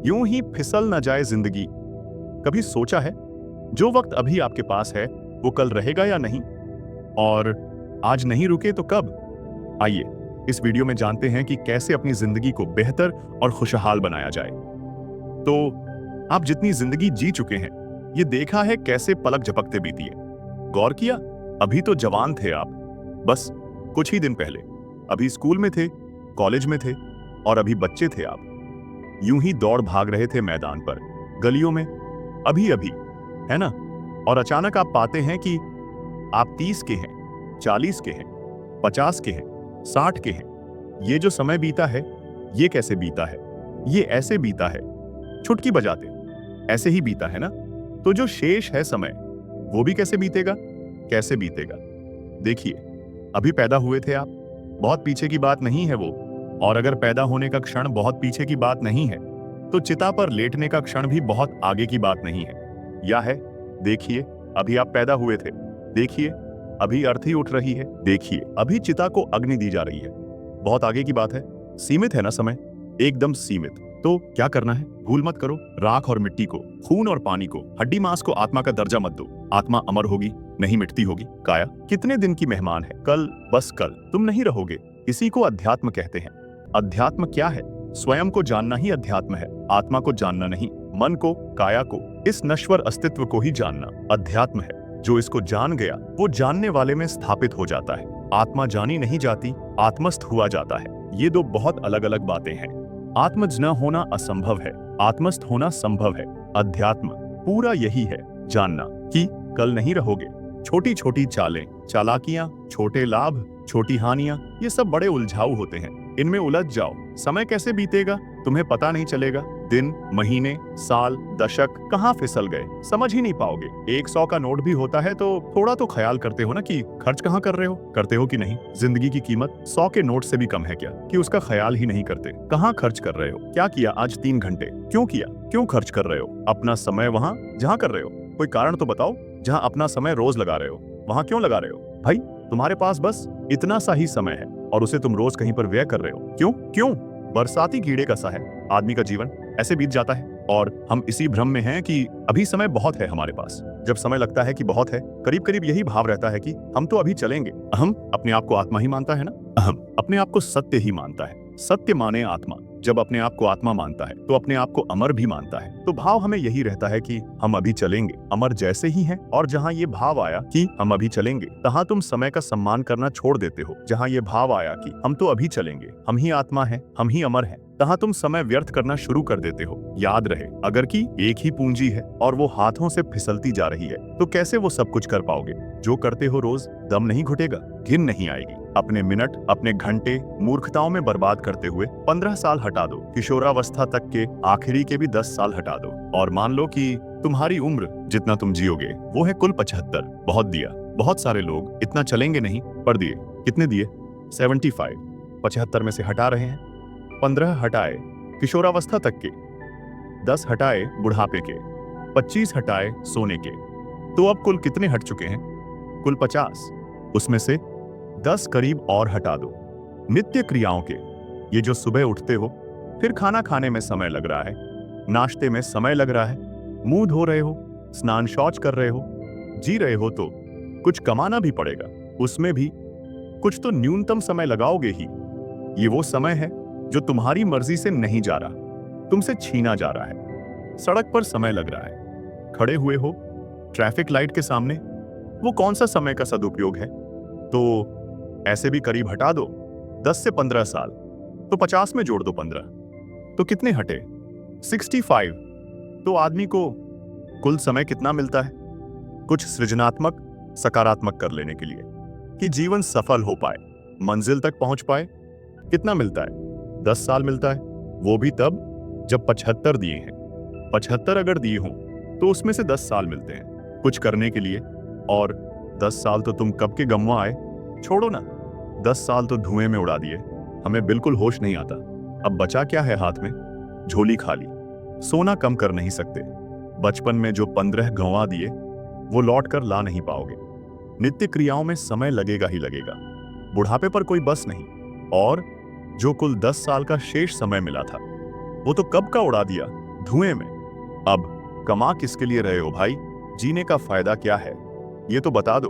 यूं ही फिसल न जाए जिंदगी। कभी सोचा है जो वक्त अभी आपके पास है वो कल रहेगा या नहीं? और आज नहीं रुके तो कब? आइए इस वीडियो में जानते हैं कि कैसे अपनी जिंदगी को बेहतर और खुशहाल बनाया जाए। तो आप जितनी जिंदगी जी चुके हैं, ये देखा है कैसे पलक झपकते बीती है। गौर किया, अभी तो जवान थे आप, बस कुछ ही दिन पहले अभी स्कूल में थे, कॉलेज में थे, और अभी बच्चे थे आप। यूं ही दौड़ भाग रहे थे मैदान पर, गलियों में, अभी अभी, है ना? और अचानक आप पाते हैं कि आप 30 के हैं, 40 के हैं, 50 के हैं, 60 के हैं। ये जो समय बीता है, ये कैसे बीता है? ये ऐसे बीता है, चुटकी बजाते, ऐसे ही बीता है ना? तो जो शेष है समय, वो भी कैसे बीतेगा? कैसे बीतेगा? देखिए, अभी पैदा हुए थे आप, बहुत पीछे की बात नहीं है वो। और अगर पैदा होने का क्षण बहुत पीछे की बात नहीं है, तो चिता पर लेटने का क्षण भी बहुत आगे की बात नहीं है। या है? देखिए, अभी आप पैदा हुए थे, देखिए अभी अर्थी उठ रही है, देखिए अभी चिता को अग्नि दी जा रही है। बहुत आगे की बात है, सीमित है ना समय, एकदम सीमित। तो क्या करना है? भूल मत करो, राख और मिट्टी को, खून और पानी को, हड्डी मांस को आत्मा का दर्जा मत दो। आत्मा अमर होगी, नहीं मिटती होगी। काया कितने दिन की मेहमान है, कल, बस कल तुम नहीं रहोगे। इसी को अध्यात्म कहते हैं। अध्यात्म क्या है? स्वयं को जानना ही अध्यात्म है, आत्मा को जानना नहीं। मन को, काया को, इस नश्वर अस्तित्व को ही जानना अध्यात्म है। जो इसको जान गया वो जानने वाले में स्थापित हो जाता है। आत्मा जानी नहीं जाती, आत्मस्थ हुआ जाता है। ये दो बहुत अलग अलग बातें हैं। आत्मज न होना असंभव है, आत्मस्थ होना संभव है। अध्यात्म पूरा यही है, जानना कि कल नहीं रहोगे। छोटी छोटी चालें, चालाकियां, छोटे लाभ, छोटी हानियां, ये सब बड़े उलझाऊ होते हैं। इनमें उलझ जाओ, समय कैसे बीतेगा तुम्हें पता नहीं चलेगा। दिन, महीने, साल, दशक कहाँ फिसल गए समझ ही नहीं पाओगे। 100 का नोट भी होता है तो थोड़ा तो ख्याल करते हो ना कि खर्च कहाँ कर रहे हो, करते हो कि नहीं। जिंदगी की कीमत 100 के नोट से भी कम है क्या कि उसका ख्याल ही नहीं करते। कहाँ खर्च कर रहे हो? क्या किया आज 3 घंटे? क्यों किया? क्यों खर्च कर रहे हो अपना समय वहाँ जहाँ कर रहे हो? कोई कारण तो बताओ। जहाँ अपना समय रोज लगा रहे हो, वहाँ क्यों लगा रहे हो? भाई तुम्हारे पास बस इतना सा ही समय है और उसे तुम रोज कहीं पर व्यय कर रहे हो। क्यों? क्यों? बरसाती कीड़े का सा है आदमी का जीवन, ऐसे बीत जाता है। और हम इसी भ्रम में हैं कि अभी समय बहुत है हमारे पास। जब समय लगता है कि बहुत है, करीब करीब यही भाव रहता है कि हम तो अभी चलेंगे। अहम अपने आप को आत्मा ही मानता है ना? अहम अपने आप को सत्य ही मानता है। सत्य माने आत्मा। जब अपने आप को आत्मा मानता है तो अपने आप को अमर भी मानता है। तो भाव हमें यही रहता है कि हम अभी चलेंगे, अमर जैसे ही हैं। और जहाँ ये भाव आया कि हम अभी चलेंगे, तहाँ तुम समय का सम्मान करना छोड़ देते हो। जहाँ ये भाव आया कि हम तो अभी चलेंगे, हम ही आत्मा है, हम ही अमर है, तहाँ तुम समय व्यर्थ करना शुरू कर देते हो। याद रहे, अगर की एक ही पूंजी है और वो हाथों से फिसलती जा रही है, तो कैसे वो सब कुछ कर पाओगे? जो करते हो रोज, दम नहीं घुटेगा, घिन नहीं आएगी। अपने मिनट, अपने घंटे मूर्खताओं में बर्बाद करते हुए 15 साल हटा दो। किशोरावस्था तक के आखिरी के भी 10 साल हटा दो और मान लो कि तुम्हारी उम्र जितना तुम जियोगे वो है कुल 75। बहुत दिया। बहुत सारे लोग इतना चलेंगे नहीं, पर दिए। कितने दिए? 75। 75 में से हटा रहे हैं। 15 हटाए किशोरावस्था तक के, 10 हटाए बुढ़ापे के, 25 हटाए सोने के। तो अब कुल कितने हट चुके हैं? कुल 50। उसमें से 10 करीब और हटा दो। नित्य क्रियाओं के, ये जो सुबह उठते हो, फिर खाना खाने में समय लग रहा है, नाश्ते में समय लग रहा है, मुंह धो रहे हो, स्नान शौच कर रहे हो, जी रहे हो, तो कुछ कमाना भी पड़ेगा। उसमें भी कुछ तो न्यूनतम समय लगाओगे ही। ये वो समय है जो तुम्हारी मर्जी से नहीं जा रहा, तुमसे छीना जा रहा है। सड़क पर समय लग रहा है, खड़े हुए हो ट्रैफिक लाइट के सामने, वो कौन सा समय का सदुपयोग है? तो ऐसे भी करीब हटा दो। 10 से 15 साल, तो 50 में जोड़ दो 15, तो कितने हटे? 65। तो आदमी को कुल समय कितना मिलता है कुछ सृजनात्मक, सकारात्मक कर लेने के लिए, कि जीवन सफल हो पाए, मंजिल तक पहुंच पाए? कितना मिलता है? 10 साल मिलता है, वो भी तब जब 75 दिए हैं। 75 अगर दिए हों तो उसमें से 10 साल मिलते हैं कुछ करने के लिए। और 10 साल तो तुम कब के गंवा आए, छोड़ो ना। 10 साल तो धुएं में उड़ा दिए, हमें बिल्कुल होश नहीं आता। अब बचा क्या है हाथ में? झोली खाली। सोना कम कर नहीं सकते। बचपन में जो 15 गंवा दिए वो लौट कर ला नहीं पाओगे। नित्य क्रियाओं में समय लगेगा ही लगेगा। बुढ़ापे पर कोई बस नहीं। और जो कुल 10 साल का शेष समय मिला था वो तो कब का उड़ा दिया। धुएं में। अब कमा किसके लिए रहे हो भाई? जीने का फायदा क्या है ये तो बता दो।